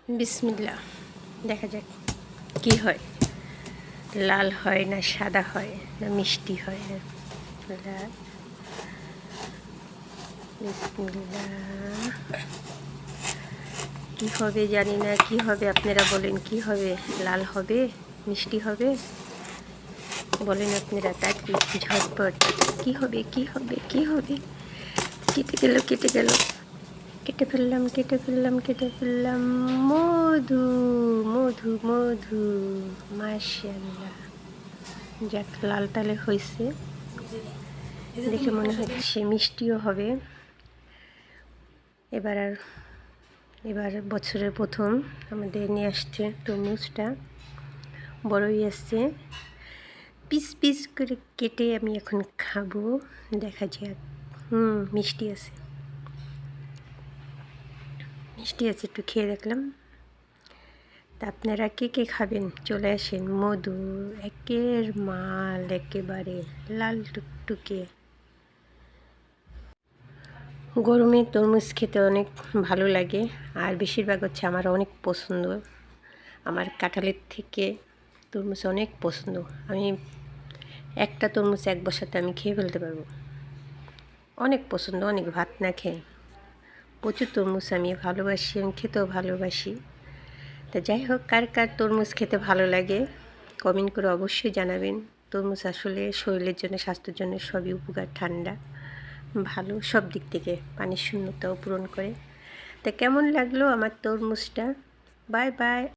বিসমিল্লাহ, দেখা যাক কি হয়, লাল হয় না সাদা হয় না মিষ্টি হয়। লাল, বিসমিল্লাহ। কি হবে জানি না, কি হবে আপনারা বলেন, কি হবে? লাল হবে, মিষ্টি হবে? বলেন আপনারা তাড়াতাড়ি ঝটপট। কি হবে, কি হবে, কি হবে? কেটে গেল, কেটে গেল, কেটে ফেললাম, কেটে ফেললাম, কেটে ফেললাম। মধু, মধু, মধু, মাশাআল্লাহ। যাক, লাল তালে হয়েছে, দেখে মনে হচ্ছে মিষ্টিও হবে। এবার বছরের প্রথম আমাদের নিয়ে আসছে তরমুজটা, বড়ই আসছে। পিস পিস করে কেটে আমি এখন খাবো, দেখা যাক। মিষ্টি আছে, মিষ্টি আছে, একটু খেয়ে দেখলাম। তা আপনারা কে কে খাবেন চলে আসেন। মধু একের মাল, একেবারে লাল টুকটুকে। গরমে তরমুজ খেতে অনেক ভালো লাগে, আর বেশিরভাগ হচ্ছে আমার অনেক পছন্দ। আমার কাঁঠালের থেকে তরমুজ অনেক পছন্দ। আমি একটা তরমুজ এক বসাতে আমি খেয়ে ফেলতে পারবো, অনেক পছন্দ, অনেক ভাত না খেয়ে। প্রচুর তরমুজ আমি ভালোবাসি, আমি খেতেও ভালোবাসি। তা যাই হোক, কার কার তরমুজ খেতে ভালো লাগে কমেন্ট করে অবশ্যই জানাবেন। তরমুজ আসলে শরীরের জন্য, স্বাস্থ্যের জন্য সবই উপকার, ঠান্ডা ভালো সব দিক থেকে, পানির শূন্যতাও পূরণ করে। তা কেমন লাগলো আমার তরমুজটা? Bye by.